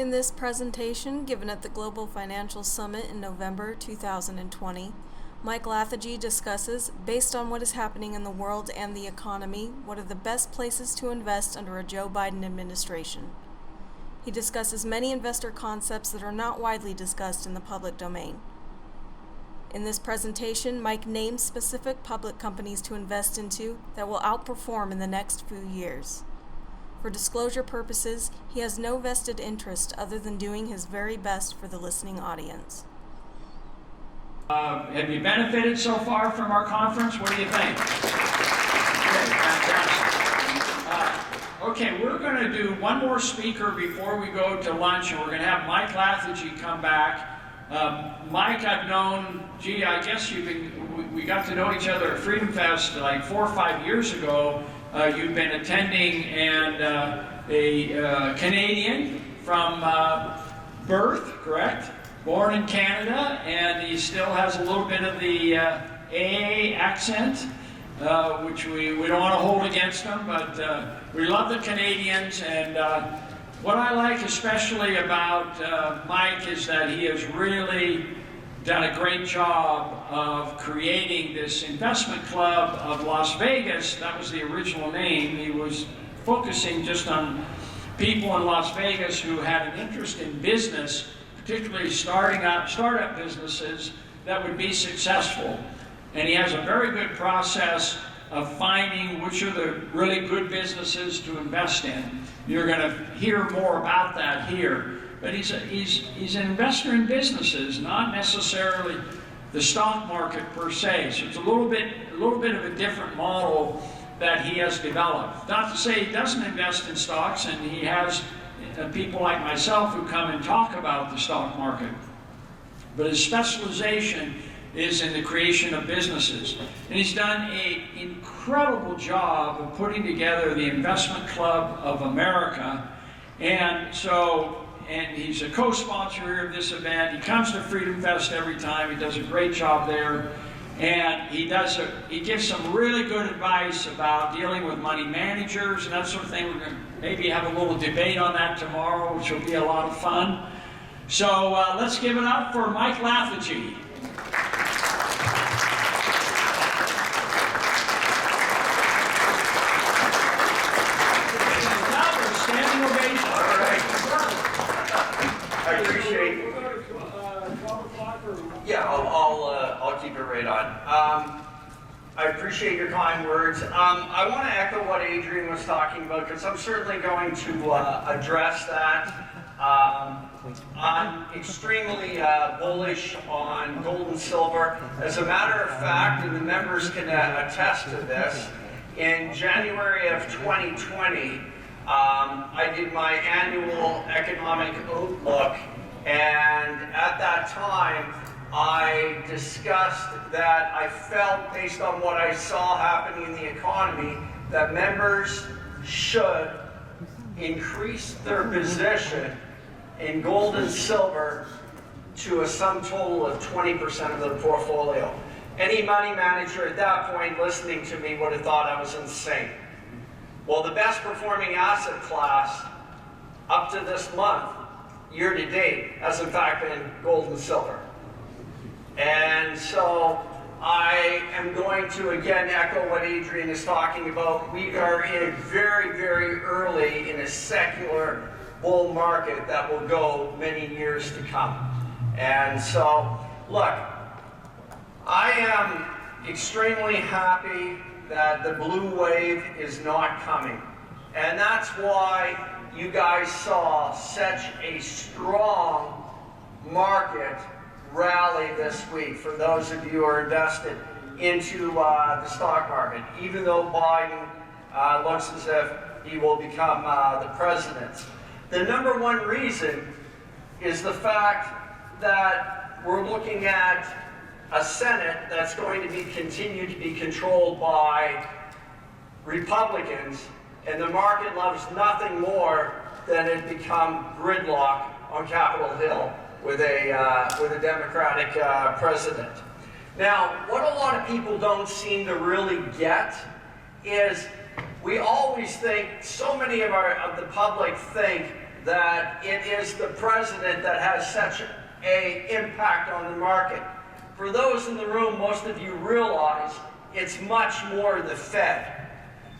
In this presentation, given at the Global Financial Summit in November 2020, Mike Lathigee discusses, based on what is happening in the world and the economy, what are the best places to invest under a Joe Biden administration. He discusses many investor concepts that are not widely discussed in the public domain. In this presentation, Mike names specific public companies to invest into that will outperform in the next few years. For disclosure purposes, he has no vested interest other than doing his very best for the listening audience. Have you benefited so far from our conference? What do you think? Okay, fantastic. Okay, we're going to do one more speaker before we go to lunch, and we're going to have Mike Lathigee come back. Mike, I've known, I guess we got to know each other at Freedom Fest like 4 or 5 years ago. You've been attending, and a Canadian from birth, correct? Born in Canada, and he still has a little bit of the AA accent, which we don't want to hold against him, but we love the Canadians. And what I like especially about Mike is that he has really done a great job of creating this investment club of Las Vegas. That was the original name. He was focusing just on people in Las Vegas who had an interest in business, particularly startup businesses that would be successful. And he has a very good process of finding which are the really good businesses to invest in. You're going to hear more about that here. But he's an investor in businesses, not necessarily the stock market per se. So it's a little bit of a different model that he has developed. Not to say he doesn't invest in stocks, and he has people like myself who come and talk about the stock market. But his specialization is in the creation of businesses. And he's done an incredible job of putting together the Investment Club of America. And he's a co-sponsor of this event. He comes to Freedom Fest every time. He does a great job there. And he gives some really good advice about dealing with money managers and that sort of thing. We're going to maybe have a little debate on that tomorrow, which will be a lot of fun. So let's give it up for Mike Lathigee. Standing ovation. All right. I appreciate. We're going to 12 o'clock or? Yeah, I'll keep it right on. I appreciate your kind words. I want to echo what Adrian was talking about, because I'm certainly going to address that. I'm extremely bullish on gold and silver. As a matter of fact, and the members can attest to this, in January of 2020, I did my annual economic outlook, and at that time, I discussed that I felt, based on what I saw happening in the economy, that members should increase their position in gold and silver to a sum total of 20% of their portfolio. Any money manager at that point listening to me would have thought I was insane. Well, the best performing asset class up to this month, year to date, has in fact been gold and silver. And so I am going to again echo what Adrian is talking about. We are in very, very early in a secular bull market that will go many years to come. And so, look, I am extremely happy that the blue wave is not coming. And that's why you guys saw such a strong market rally this week for those of you who are invested into the stock market, even though Biden looks as if he will become the president. The number one reason is the fact that we're looking at a Senate that's going to be continued to be controlled by Republicans, and the market loves nothing more than it become gridlock on Capitol Hill with a Democratic president. Now, what a lot of people don't seem to really get is we always think, so many of the public think that it is the president that has such an impact on the market. For those in the room, most of you realize it's much more the Fed.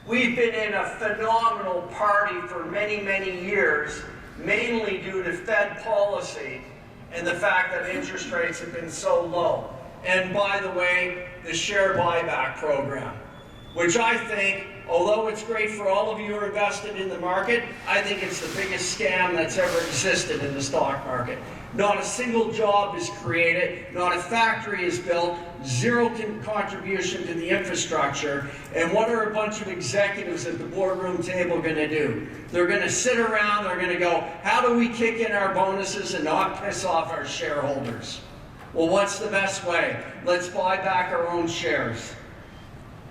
We've been in a phenomenal party for many, many years, mainly due to Fed policy and the fact that interest rates have been so low. And by the way, the share buyback program, which I think, although it's great for all of you who are invested in the market, I think it's the biggest scam that's ever existed in the stock market. Not a single job is created, not a factory is built, zero contribution to the infrastructure, and what are a bunch of executives at the boardroom table going to do? They're going to sit around, they're going to go, how do we kick in our bonuses and not piss off our shareholders? Well, what's the best way? Let's buy back our own shares.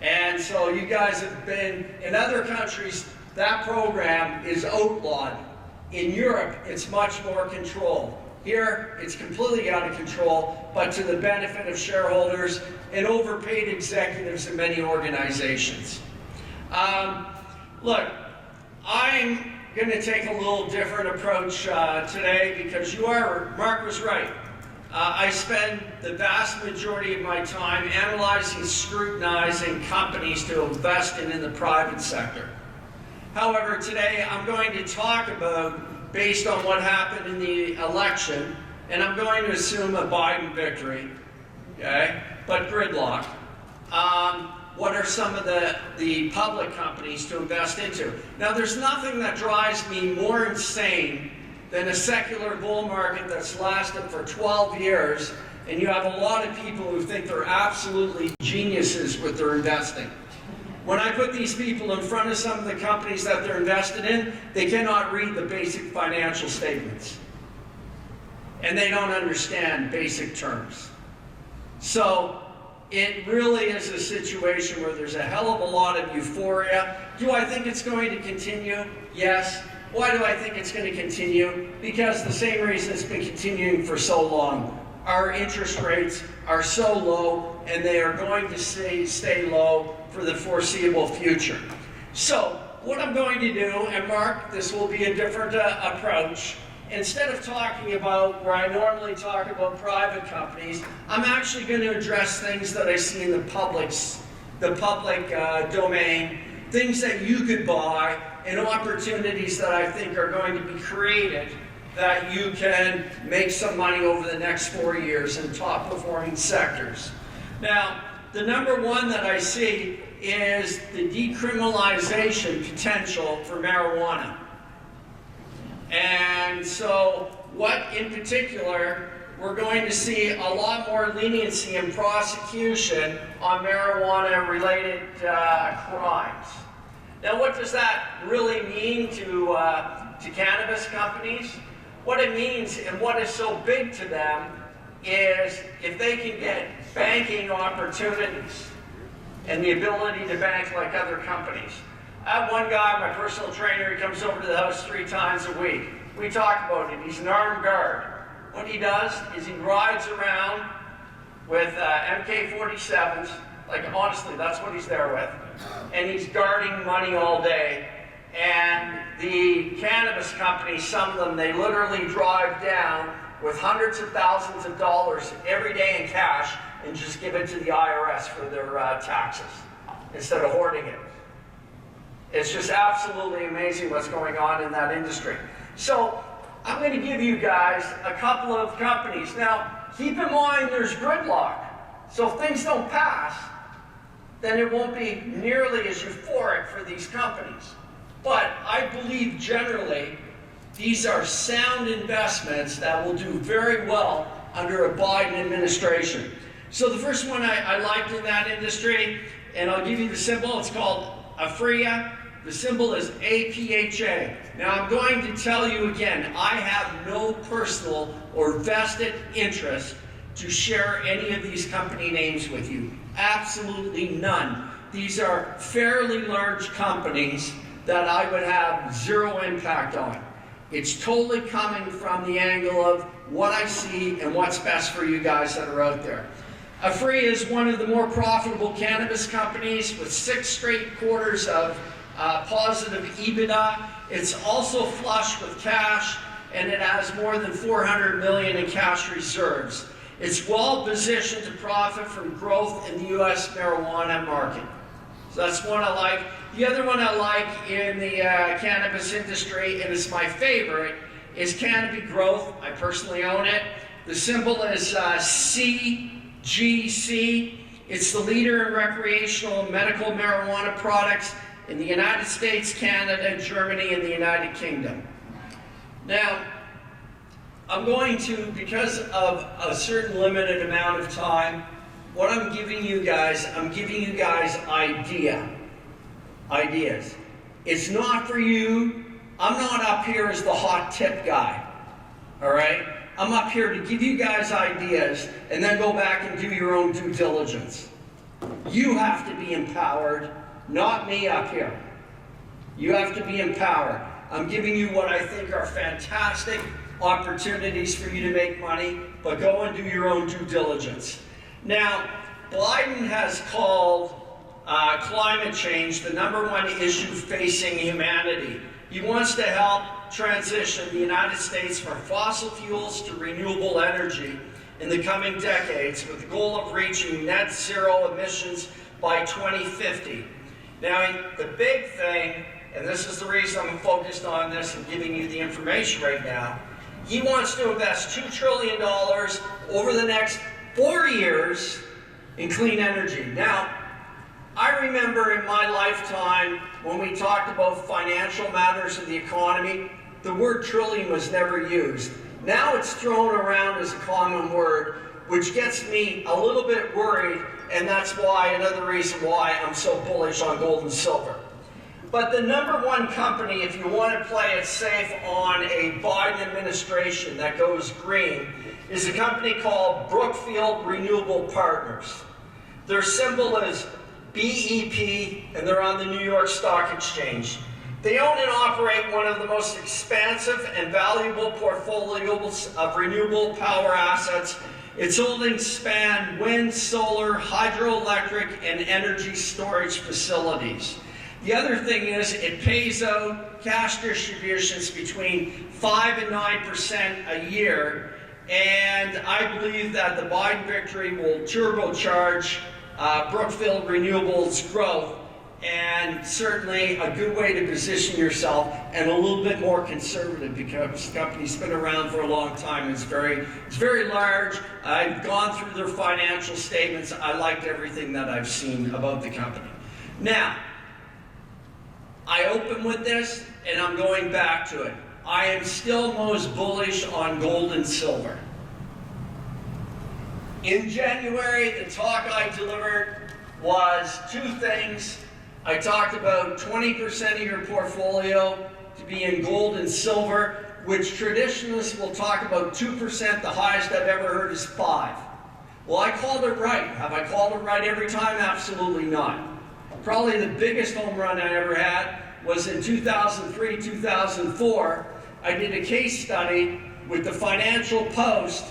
And so you guys have been, in other countries, that program is outlawed. In Europe, it's much more controlled. Here, it's completely out of control, but to the benefit of shareholders and overpaid executives in many organizations. Look, I'm going to take a little different approach today because Mark was right. I spend the vast majority of my time analyzing, scrutinizing companies to invest in the private sector. However, today I'm going to talk about, based on what happened in the election, and I'm going to assume a Biden victory, okay, but gridlock. What are some of the public companies to invest into? Now, there's nothing that drives me more insane than a secular bull market that's lasted for 12 years, and you have a lot of people who think they're absolutely geniuses with their investing. When I put these people in front of some of the companies that they're invested in, they cannot read the basic financial statements. And they don't understand basic terms. So it really is a situation where there's a hell of a lot of euphoria. Do I think it's going to continue? Yes. Why do I think it's going to continue? Because the same reason it's been continuing for so long. Our interest rates are so low, and they are going to stay low for the foreseeable future. So what I'm going to do, and Mark, this will be a different approach. Instead of talking about where I normally talk about private companies, I'm actually going to address things that I see in the public domain, things that you could buy, and opportunities that I think are going to be created that you can make some money over the next 4 years in top performing sectors. Now, the number one that I see is the decriminalization potential for marijuana. And so what in particular, we're going to see a lot more leniency in prosecution on marijuana related crimes. Now, what does that really mean to cannabis companies? What it means and what is so big to them is if they can get banking opportunities and the ability to bank like other companies. I have one guy, my personal trainer, he comes over to the house 3 times a week. We talk about it. He's an armed guard. What he does is he rides around with MK-47s, like honestly, that's what he's there with. And he's guarding money all day. And the cannabis companies, some of them, they literally drive down with hundreds of thousands of dollars every day in cash and just give it to the IRS for their taxes instead of hoarding it. It's just absolutely amazing what's going on in that industry. So I'm going to give you guys a couple of companies. Now, keep in mind there's gridlock. So if things don't pass, then it won't be nearly as euphoric for these companies. But I believe generally these are sound investments that will do very well under a Biden administration. So the first one I liked in that industry, and I'll give you the symbol, it's called Aphria. The symbol is APHA. Now I'm going to tell you again, I have no personal or vested interest to share any of these company names with you. Absolutely none. These are fairly large companies that I would have zero impact on. It's totally coming from the angle of what I see and what's best for you guys that are out there. Aphria is one of the more profitable cannabis companies with 6 straight quarters of positive EBITDA. It's also flush with cash, and it has more than $400 million in cash reserves. It's well positioned to profit from growth in the U.S. marijuana market. So that's one I like. The other one I like in the cannabis industry, and it's my favorite, is Canopy Growth. I personally own it. The symbol is CGC. It's the leader in recreational and medical marijuana products in the United States, Canada, Germany, and the United Kingdom. Now, I'm going to, because of a certain limited amount of time, what I'm giving you guys ideas. It's not for you. I'm not up here as the hot tip guy, all right? I'm up here to give you guys ideas and then go back and do your own due diligence. You have to be empowered, not me up here. You have to be empowered. I'm giving you what I think are fantastic opportunities for you to make money, but go and do your own due diligence. Now, Biden has called climate change the #1 issue facing humanity. He wants to help transition the United States from fossil fuels to renewable energy in the coming decades with the goal of reaching net zero emissions by 2050. Now, the big thing, and this is the reason I'm focused on this and giving you the information right now, he wants to invest $2 trillion over the next 4 years in clean energy. Now, I remember in my lifetime when we talked about financial matters of the economy, the word trillion was never used. Now it's thrown around as a common word, which gets me a little bit worried, and that's why, another reason why I'm so bullish on gold and silver. But the #1 company, if you want to play it safe on a Biden administration that goes green, is a company called Brookfield Renewable Partners. Their symbol is BEP, and they're on the New York Stock Exchange. They own and operate one of the most expansive and valuable portfolios of renewable power assets. Its holdings span wind, solar, hydroelectric, and energy storage facilities. The other thing is it pays out cash distributions between 5 and 9% a year, and I believe that the Biden victory will turbocharge Brookfield Renewable's growth, and certainly a good way to position yourself, and a little bit more conservative because the company's been around for a long time. It's very large. I've gone through their financial statements. I liked everything that I've seen about the company. Now, I open with this, and I'm going back to it. I am still most bullish on gold and silver. In January, the talk I delivered was 2 things. I talked about 20% of your portfolio to be in gold and silver, which traditionalists will talk about 2%. The highest I've ever heard is 5. Well, I called it right. Have I called it right every time? Absolutely not. Probably the biggest home run I ever had was in 2003, 2004. I did a case study with the Financial Post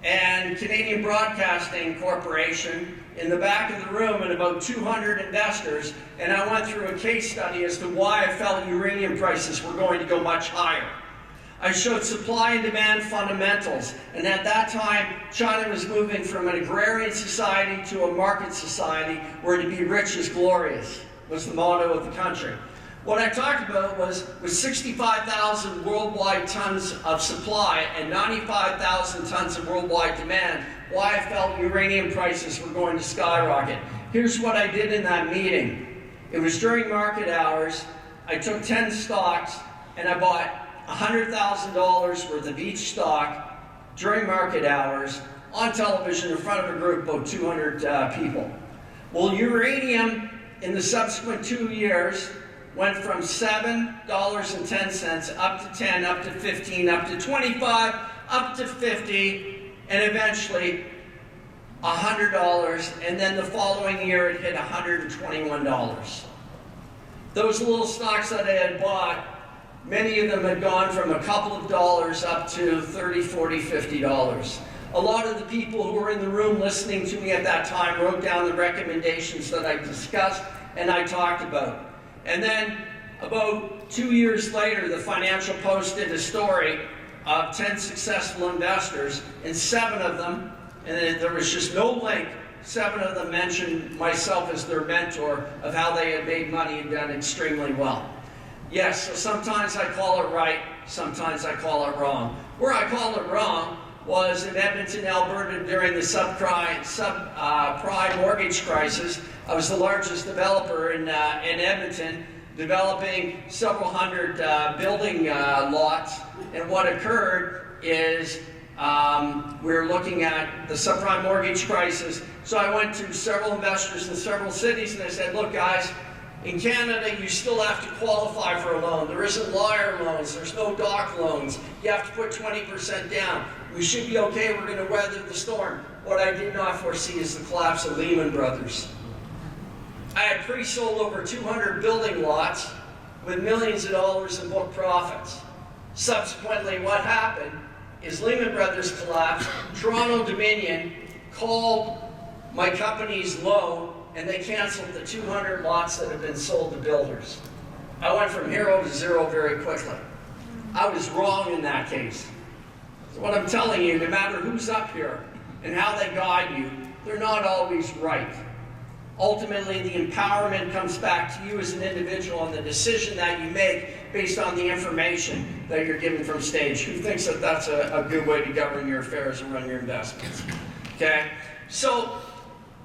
and Canadian Broadcasting Corporation in the back of the room, and about 200 investors, and I went through a case study as to why I felt uranium prices were going to go much higher. I showed supply and demand fundamentals, and at that time, China was moving from an agrarian society to a market society where to be rich is glorious, was the motto of the country. What I talked about was 65,000 worldwide tons of supply and 95,000 tons of worldwide demand, why I felt uranium prices were going to skyrocket. Here's what I did in that meeting. It was during market hours. I took 10 stocks and I bought $100,000 worth of each stock during market hours on television in front of a group of about 200 people. Well, uranium in the subsequent 2 years went from $7.10 up to 10, up to 15, up to 25, up to 50, and eventually $100, and then the following year it hit $121. Those little stocks that I had bought, many of them had gone from a couple of dollars up to $30, $40, $50. A lot of the people who were in the room listening to me at that time wrote down the recommendations that I discussed and I talked about. And then about 2 years later, the Financial Post did a story of 10 successful investors, and 7 of them, and there was just no link, 7 of them mentioned myself as their mentor of how they had made money and done extremely well. Yes, so sometimes I call it right, sometimes I call it wrong. Where I called it wrong was in Edmonton, Alberta during the subprime mortgage crisis. I was the largest developer in Edmonton, developing several hundred building lots. And what occurred is we were looking at the subprime mortgage crisis. So I went to several investors in several cities and I said, look guys, in Canada, you still have to qualify for a loan. There isn't lawyer loans, there's no doc loans. You have to put 20% down. We should be okay, we're gonna weather the storm. What I did not foresee is the collapse of Lehman Brothers. I had pre-sold over 200 building lots with millions of dollars in book profits. Subsequently, what happened is Lehman Brothers collapsed, Toronto Dominion called my company's loan, and they canceled the 200 lots that had been sold to builders. I went from hero to zero very quickly. I was wrong in that case. So what I'm telling you, no matter who's up here and how they guide you, they're not always right. Ultimately, the empowerment comes back to you as an individual and the decision that you make based on the information that you're given from stage. Who thinks that that's a good way to govern your affairs and run your investments? Okay? So,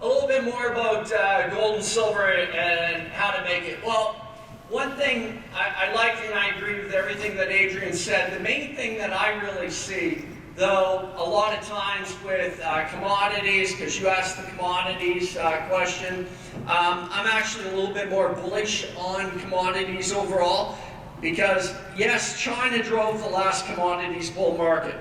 a little bit more about gold and silver and how to make it. Well, one thing I like, and I agree with everything that Adrian said, the main thing that I really see, though, a lot of times with commodities, because you asked the commodities question, I'm actually a little bit more bullish on commodities overall, because yes, China drove the last commodities bull market.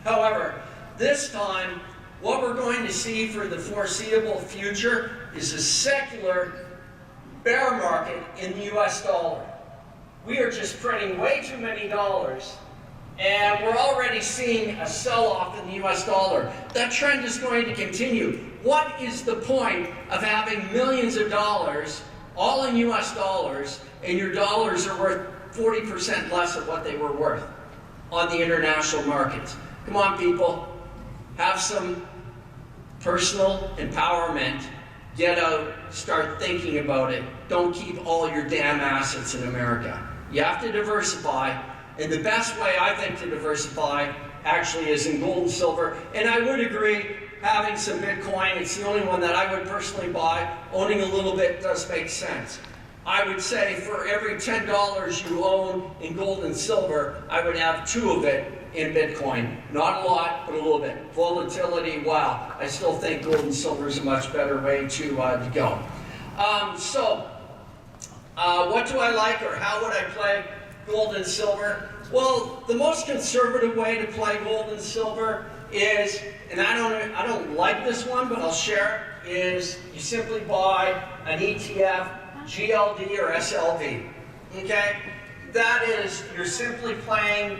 However, this time, what we're going to see for the foreseeable future is a secular bear market in the US dollar. We are just printing way too many dollars, and we're already seeing a sell-off in the US dollar. That trend is going to continue. What is the point of having millions of dollars, all in US dollars, and your dollars are worth 40% less of what they were worth on the international markets? Come on, people. Have some personal empowerment. Get out, start thinking about it. Don't keep all your damn assets in America. You have to diversify, and the best way I think to diversify actually is in gold and silver. And I would agree, having some Bitcoin, it's the only one that I would personally buy. Owning a little bit does make sense. I would say for every $10 you own in gold and silver, I would have 2 of it in Bitcoin. Not a lot, but a little bit. Volatility, wow. I still think gold and silver is a much better way to go. What do I like, or how would I play gold and silver? Well, the most conservative way to play gold and silver is, and I don't like this one, but I'll share it, is you simply buy an ETF, GLD or SLV. Okay? That is, you're simply playing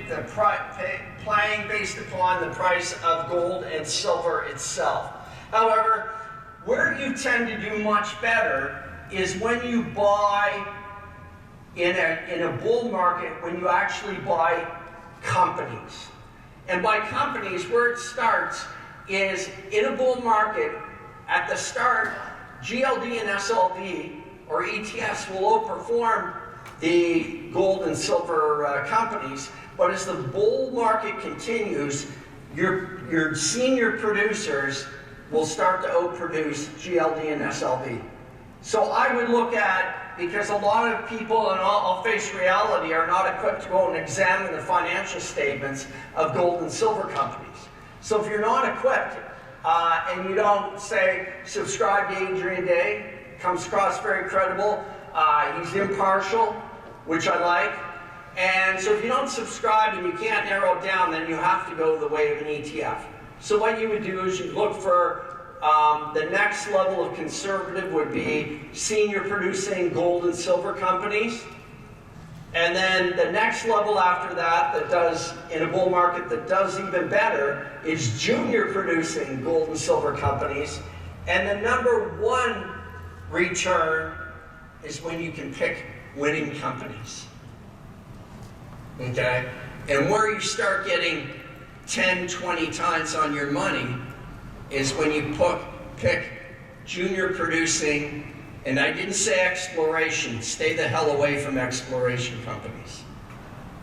based upon the price of gold and silver itself. However, where you tend to do much better is when you buy in a bull market, when you actually buy companies. And by companies, where it starts is in a bull market, at the start, GLD and SLV or ETFs will outperform the gold and silver companies, but as the bull market continues, your senior producers will start to outproduce GLD and SLV. So I would look at, because a lot of people, and I'll face reality, are not equipped to go and examine the financial statements of gold and silver companies. So if you're not equipped, and you don't, say, subscribe to Adrian Day, comes across very credible, he's impartial, which I like. And so if you don't subscribe and you can't narrow it down, then you have to go the way of an ETF. So what you would do is you'd look for the next level of conservative would be senior producing gold and silver companies. And then the next level after that does, in a bull market that does even better, is junior producing gold and silver companies. And the number one return is when you can pick winning companies. Okay? And where you start getting 10, 20 times on your money is when you pick junior producing, and I didn't say exploration, stay the hell away from exploration companies.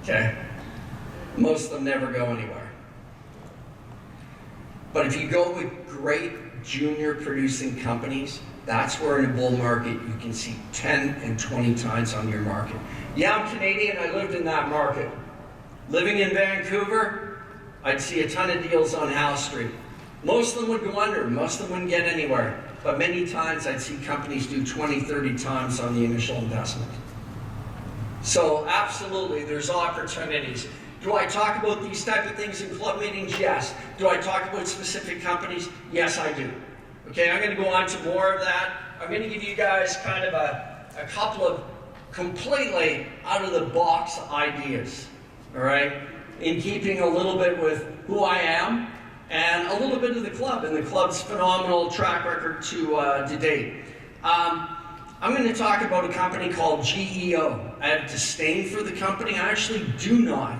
Okay? Most of them never go anywhere. But if you go with great junior producing companies, that's where in a bull market you can see 10 and 20 times on your market. Yeah, I'm Canadian, I lived in that market. Living in Vancouver, I'd see a ton of deals on Howe Street. Most of them would go under, most of them wouldn't get anywhere. But many times I'd see companies do 20, 30 times on the initial investment. So absolutely, there's opportunities. Do I talk about these type of things in club meetings? Yes. Do I talk about specific companies? Yes, I do. Okay, I'm going to go on to more of that. I'm going to give you guys kind of a couple of completely out of the box ideas, all right? In keeping a little bit with who I am and a little bit of the club and the club's phenomenal track record to date. I'm going to talk about a company called GEO. I have disdain for the company. I actually do not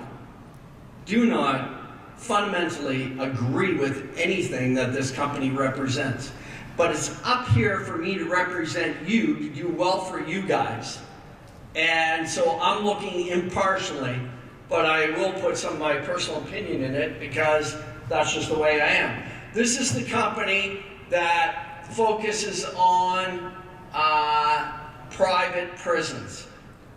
fundamentally agree with anything that this company represents. But it's up here for me to represent you, to do well for you guys. And so I'm looking impartially, but I will put some of my personal opinion in it because that's just the way I am. This is the company that focuses on private prisons.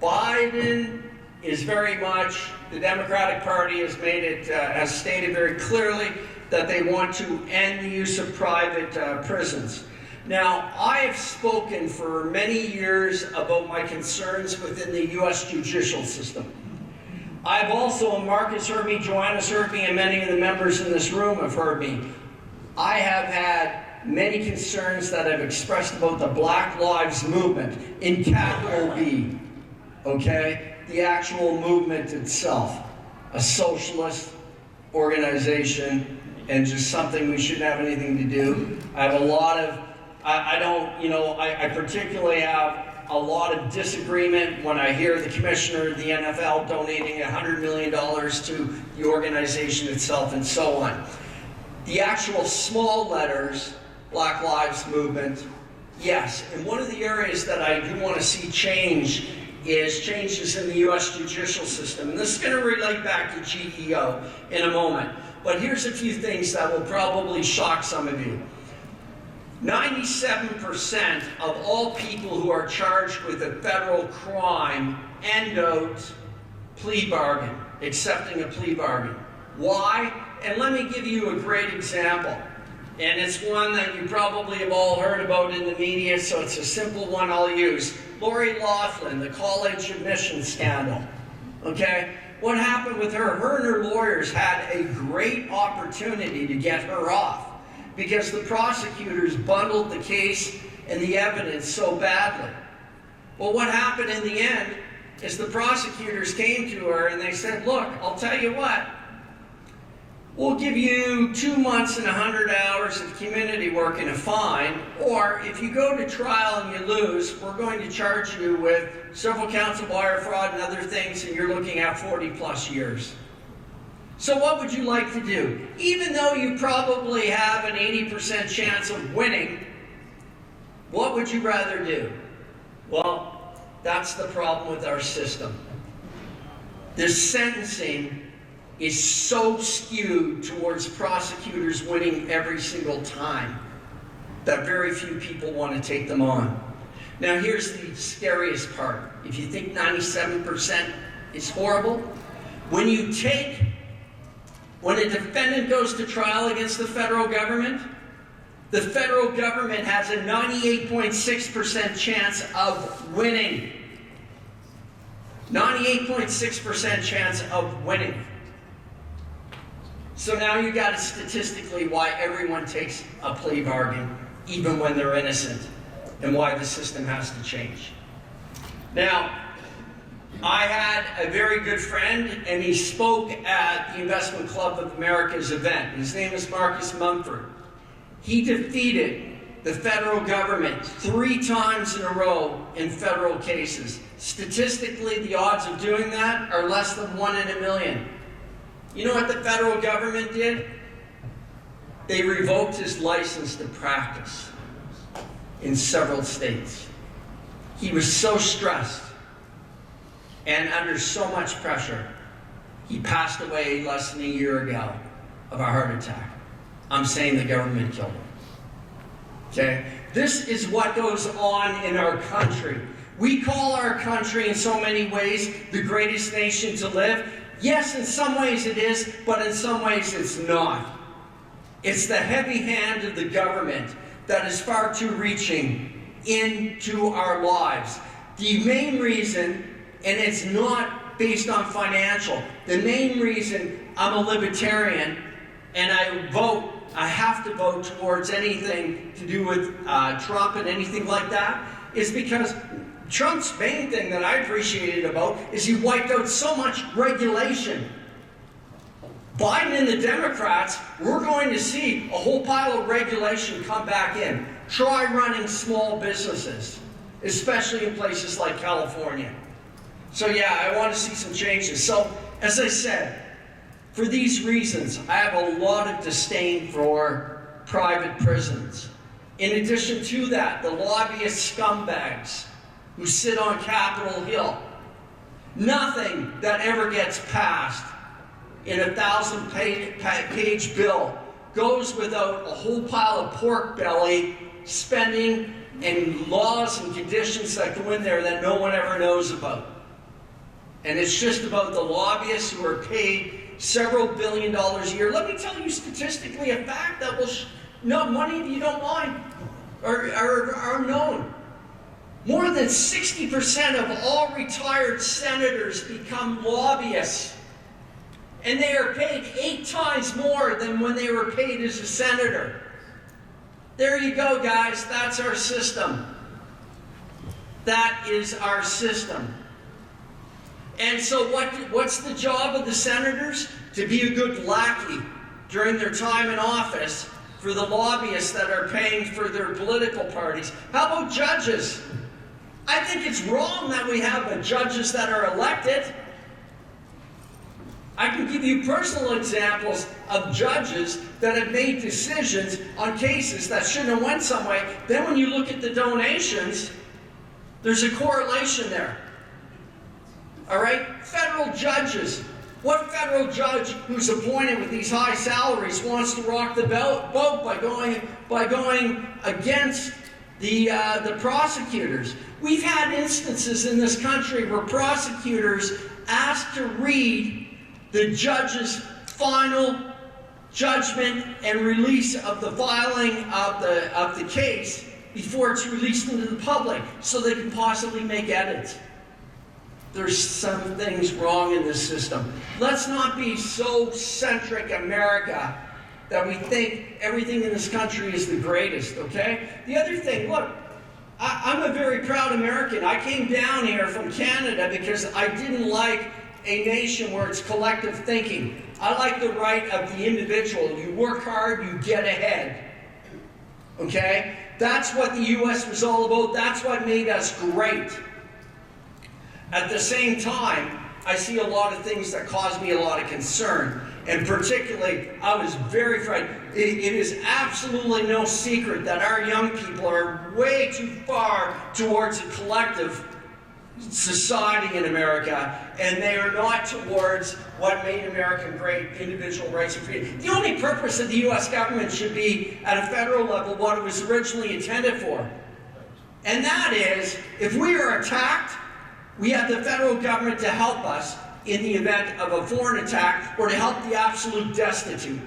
Biden is very much, the Democratic Party has made it, has stated very clearly that they want to end the use of private prisons. Now, I have spoken for many years about my concerns within the U.S. judicial system. I've also, Mark has heard me, Joanna's heard me, and many of the members in this room have heard me. I have had many concerns that I've expressed about the Black Lives Movement, in capital B, okay? The actual movement itself, a socialist organization, and just something we shouldn't have anything to do. I have a lot of, I particularly have a lot of disagreement when I hear the commissioner of the NFL donating $100 million to the organization itself and so on. The actual small letters, Black Lives Movement, yes. And one of the areas that I do want to see change is changes in the U.S. judicial system. And this is going to relate back to GEO in a moment. But here's a few things that will probably shock some of you. 97% of all people who are charged with a federal crime end out plea bargain, accepting a plea bargain. Why? And let me give you a great example. And it's one that you probably have all heard about in the media, so it's a simple one I'll use. Lori Loughlin, the college admissions scandal. Okay? What happened with her? Her and her lawyers had a great opportunity to get her off because the prosecutors bundled the case and the evidence so badly. Well, what happened in the end is the prosecutors came to her and they said, look, I'll tell you what, we'll give you 2 months and 100 hours of community work and a fine, or if you go to trial and you lose, we're going to charge you with several counts of wire fraud and other things, and you're looking at 40 plus years. So what would you like to do? Even though you probably have an 80% chance of winning, what would you rather do? Well, that's the problem with our system. The sentencing is so skewed towards prosecutors winning every single time that very few people want to take them on. Now here's the scariest part. If you think 97% is horrible, when a defendant goes to trial against the federal government has a 98.6% chance of winning. 98.6% chance of winning. So now you got it statistically why everyone takes a plea bargain, even when they're innocent, and why the system has to change. Now, I had a very good friend, and he spoke at the Investment Club of America's event. His name is Marcus Mumford. He defeated the federal government 3 times in a row in federal cases. Statistically, the odds of doing that are less than 1 in a million. You know what the federal government did? They revoked his license to practice in several states. He was so stressed and under so much pressure, he passed away less than a year ago of a heart attack. I'm saying the government killed him. Okay? This is what goes on in our country. We call our country in so many ways the greatest nation to live. Yes, in some ways it is, but in some ways it's not. It's the heavy hand of the government that is far too reaching into our lives. The main reason, and it's not based on financial, the main reason I'm a libertarian and I have to vote towards anything to do with Trump and anything like that, is because Trump's main thing that I appreciated about is he wiped out so much regulation. Biden and the Democrats, we're going to see a whole pile of regulation come back in. Try running small businesses, especially in places like California. So yeah, I want to see some changes. So, as I said, for these reasons, I have a lot of disdain for private prisons. In addition to that, the lobbyist scumbags who sit on Capitol Hill. Nothing that ever gets passed in a 1,000-page bill goes without a whole pile of pork belly spending and laws and conditions that go in there that no one ever knows about. And it's just about the lobbyists who are paid several $1 billion a year. Let me tell you statistically a fact that will no money you don't mind are known. More than 60% of all retired senators become lobbyists. And they are paid 8 times more than when they were paid as a senator. There you go, guys. That's our system. That is our system. And so what's the job of the senators? To be a good lackey during their time in office for the lobbyists that are paying for their political parties. How about judges? I think it's wrong that we have judges that are elected. I can give you personal examples of judges that have made decisions on cases that shouldn't have went some way. Then when you look at the donations, there's a correlation there. All right? Federal judges. What federal judge who's appointed with these high salaries wants to rock the boat by going against the prosecutors? We've had instances in this country where prosecutors asked to read the judge's final judgment and release of the filing of the case before it's released into the public so they can possibly make edits. There's some things wrong in this system. Let's not be so centric America that we think everything in this country is the greatest, okay? The other thing, look, I'm a very proud American. I came down here from Canada because I didn't like a nation where it's collective thinking. I like the right of the individual. You work hard, you get ahead. Okay? That's what the U.S. was all about. That's what made us great. At the same time, I see a lot of things that cause me a lot of concern. And particularly, I was very frightened. It is absolutely no secret that our young people are way too far towards a collective society in America, and they are not towards what made America great, individual rights and freedom. The only purpose of the U.S. government should be, at a federal level, what it was originally intended for. And that is, if we are attacked, we have the federal government to help us in the event of a foreign attack or to help the absolute destitute.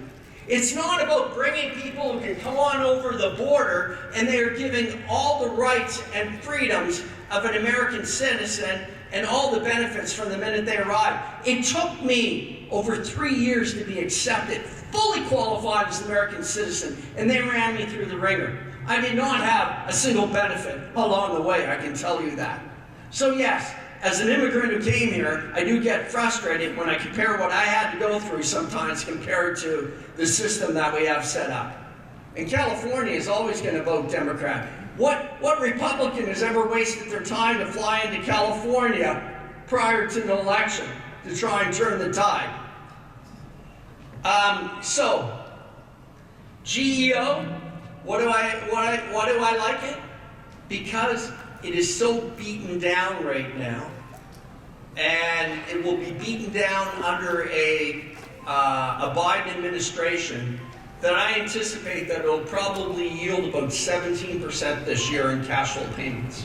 It's not about bringing people who can come on over the border and they are giving all the rights and freedoms of an American citizen and all the benefits from the minute they arrive. It took me over 3 years to be accepted, fully qualified as an American citizen, and they ran me through the ringer. I did not have a single benefit along the way, I can tell you that. So yes, as an immigrant who came here, I do get frustrated when I compare what I had to go through sometimes compared to the system that we have set up. And California is always going to vote Democrat. What Republican has ever wasted their time to fly into California prior to an election to try and turn the tide? So, GEO, why do I like it? Because it is so beaten down right now, and it will be beaten down under a Biden administration that I anticipate that it will probably yield about 17% this year in cash flow payments.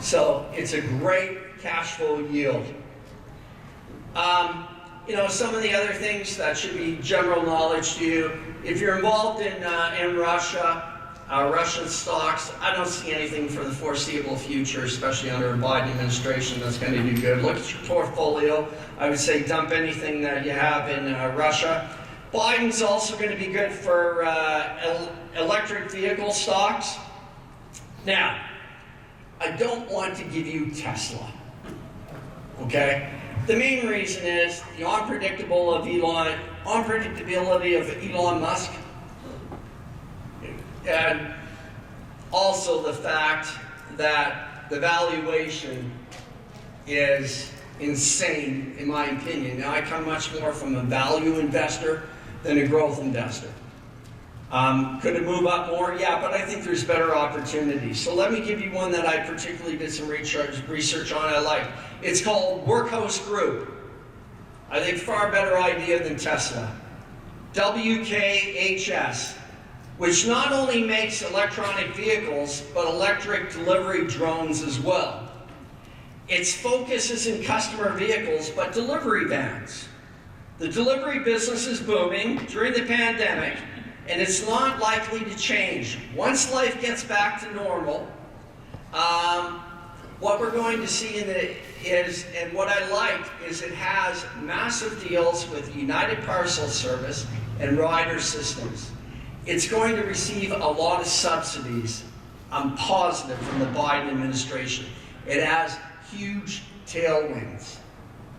So it's a great cash flow yield. Some of the other things that should be general knowledge to you, if you're involved in Russia, Russian stocks, I don't see anything for the foreseeable future, especially under a Biden administration, that's going to do good. Look at your portfolio. I would say dump anything that you have in Russia. Biden's also going to be good for electric vehicle stocks. Now, I don't want to give you Tesla, okay? The main reason is the unpredictability of Elon Musk, and also the fact that the valuation is insane, in my opinion. Now, I come much more from a value investor than a growth investor. Could it move up more? Yeah, but I think there's better opportunities. So let me give you one that I particularly did some research on I like. It's called Workhorse Group. I think far better idea than Tesla. WKHS, which not only makes electronic vehicles, but electric delivery drones as well. Its focus is in customer vehicles, but delivery vans. The delivery business is booming during the pandemic, and it's not likely to change. Once life gets back to normal, what we're going to see and what I like is it has massive deals with United Parcel Service and Ryder Systems. It's going to receive a lot of subsidies, I'm positive, from the Biden administration. It has huge tailwinds.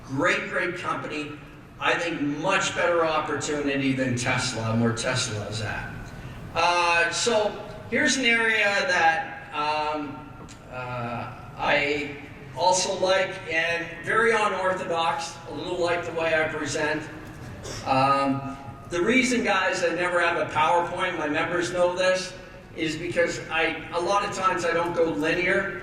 Great, great company. I think much better opportunity than Tesla and where Tesla is at. So here's an area that I also like, and very unorthodox, a little like the way I present. The reason, guys, I never have a PowerPoint, my members know this, is because a lot of times I don't go linear.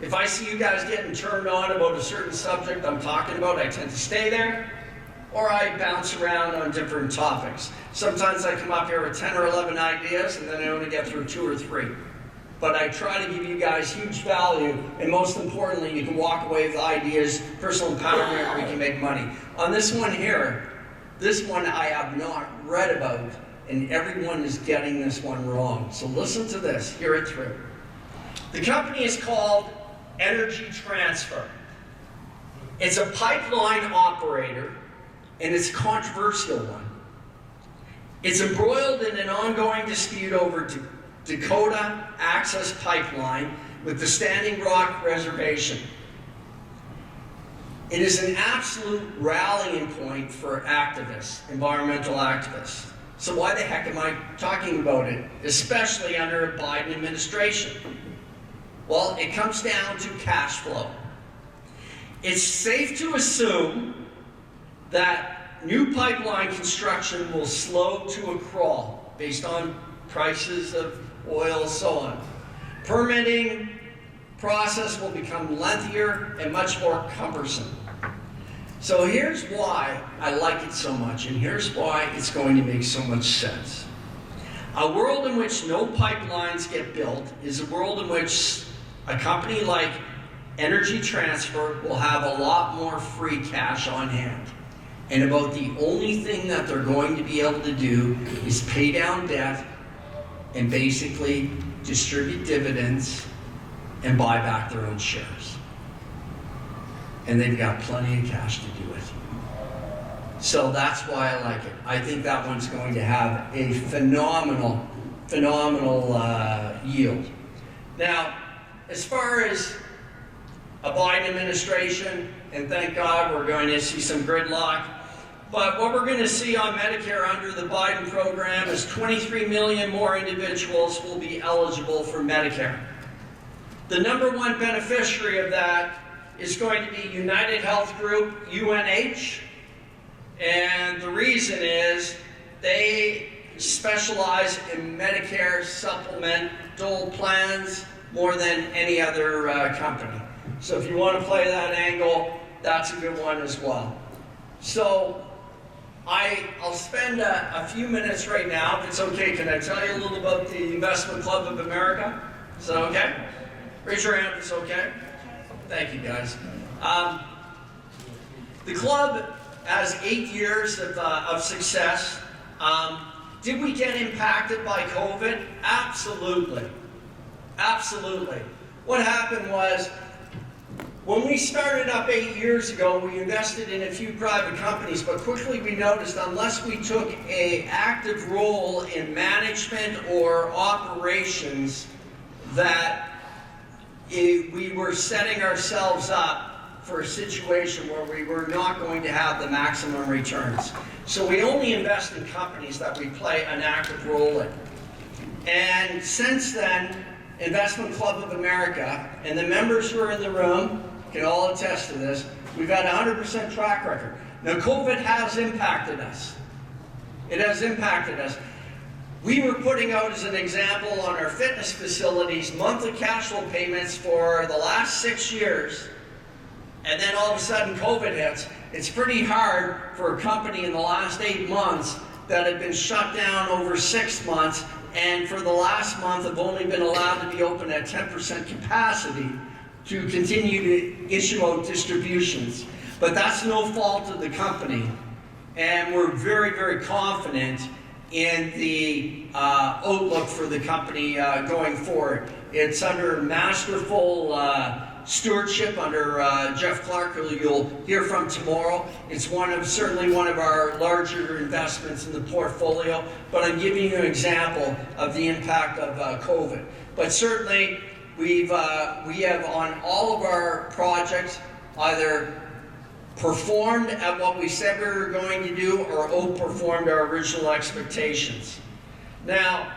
If I see you guys getting turned on about a certain subject I'm talking about, I tend to stay there, or I bounce around on different topics. Sometimes I come up here with 10 or 11 ideas, and then I only get through 2 or 3. But I try to give you guys huge value, and most importantly, you can walk away with ideas, personal empowerment, where you can make money. On this one here, this one I have not read about, and everyone is getting this one wrong. So listen to this, hear it through. The company is called Energy Transfer. It's a pipeline operator, and it's a controversial one. It's embroiled in an ongoing dispute over Dakota Access Pipeline with the Standing Rock Reservation. It is an absolute rallying point for activists, environmental activists. So why the heck am I talking about it, especially under a Biden administration? Well, it comes down to cash flow. It's safe to assume that new pipeline construction will slow to a crawl based on prices of oil and so on. Permitting process will become lengthier and much more cumbersome. So here's why I like it so much, and here's why it's going to make so much sense. A world in which no pipelines get built is a world in which a company like Energy Transfer will have a lot more free cash on hand. And about the only thing that they're going to be able to do is pay down debt and basically distribute dividends and buy back their own shares. And they've got plenty of cash to do it. So that's why I like it. I think that one's going to have a phenomenal yield. Now, as far as a Biden administration, and thank God we're going to see some gridlock, But what we're going to see on Medicare under the Biden program is 23 million more individuals will be eligible for Medicare. The number one beneficiary of that is going to be United Health Group, UNH, and the reason is they specialize in Medicare supplemental plans more than any other company. So if you want to play that angle, that's a good one as well. So I'll spend a few minutes right now, if it's okay. Can I tell you a little about the Investment Club of America? Is that okay? Raise your hand if it's okay. Thank you, guys. The club has 8 years of success. Did we get impacted by COVID? Absolutely. Absolutely. What happened was, when we started up 8 years ago, we invested in a few private companies, but quickly we noticed unless we took an active role in management or operations, that we were setting ourselves up for a situation where we were not going to have the maximum returns. So we only invest in companies that we play an active role in. And since then, Investment Club of America, and the members who are in the room can all attest to this, we've had a 100% track record. Now, COVID has impacted us. It has impacted us. We were putting out, as an example, on our fitness facilities, monthly cash flow payments for the last 6 years, and then all of a sudden COVID hits. It's pretty hard for a company in the last 8 months that had been shut down over 6 months, and for the last month have only been allowed to be open at 10% capacity to continue to issue out distributions. But that's no fault of the company, and we're very, very confident in the outlook for the company going forward. It's under masterful stewardship under Jeff Clark, who you'll hear from tomorrow. It's certainly one of our larger investments in the portfolio, but I'm giving you an example of the impact of COVID. But certainly, we have on all of our projects either performed at what we said we were going to do or outperformed our original expectations. Now,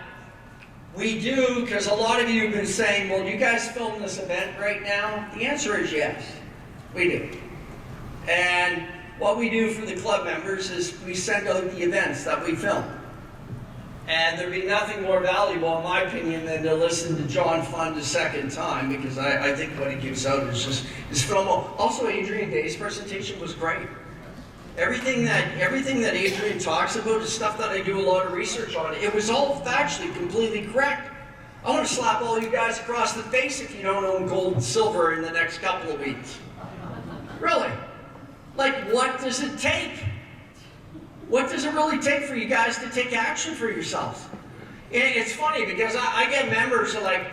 we do, because a lot of you have been saying, well, do you guys film this event right now? The answer is yes, we do. And what we do for the club members is we send out the events that we film. And there'd be nothing more valuable, in my opinion, than to listen to John Fund a second time, because I think what he gives out is phenomenal. Also, Adrian Day's presentation was great. Everything that Adrian talks about is stuff that I do a lot of research on. It was all factually completely correct. I want to slap all you guys across the face if you don't own gold and silver in the next couple of weeks. Really? Like, what does it take? What does it really take for you guys to take action for yourselves? It's funny because I get members who are like,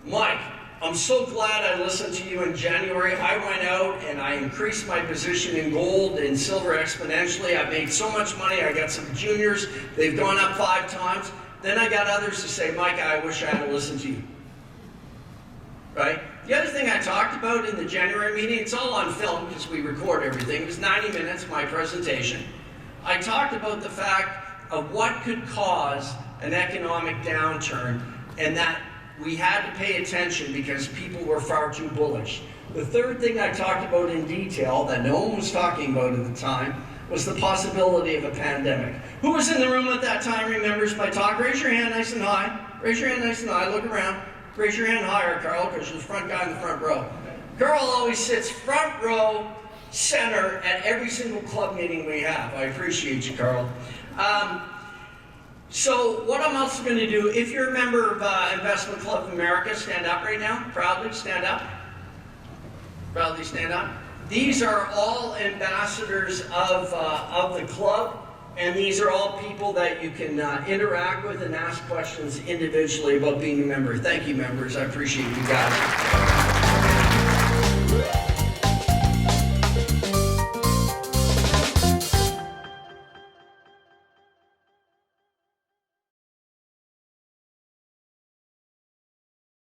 Mike, I'm so glad I listened to you in January. I went out and I increased my position in gold and silver exponentially. I made so much money. I got some juniors. They've gone up 5 times. Then I got others to say, Mike, I wish I had listened to you. Right? The other thing I talked about in the January meeting, it's all on film because we record everything. It was 90 minutes, my presentation. I talked about the fact of what could cause an economic downturn and that we had to pay attention because people were far too bullish. The third thing I talked about in detail that no one was talking about at the time was the possibility of a pandemic. Who was in the room at that time remembers my talk? Raise your hand nice and high. Raise your hand nice and high. Look around. Raise your hand higher, Carl, because you're the front guy in the front row. Carl always sits front row, center at every single club meeting we have. I appreciate you, Carl. So what I'm also going to do, if you're a member of Investment Club of America, stand up right now. Proudly stand up. Proudly stand up. These are all ambassadors of the club, and these are all people that you can interact with and ask questions individually about being a member. Thank you, members. I appreciate you guys.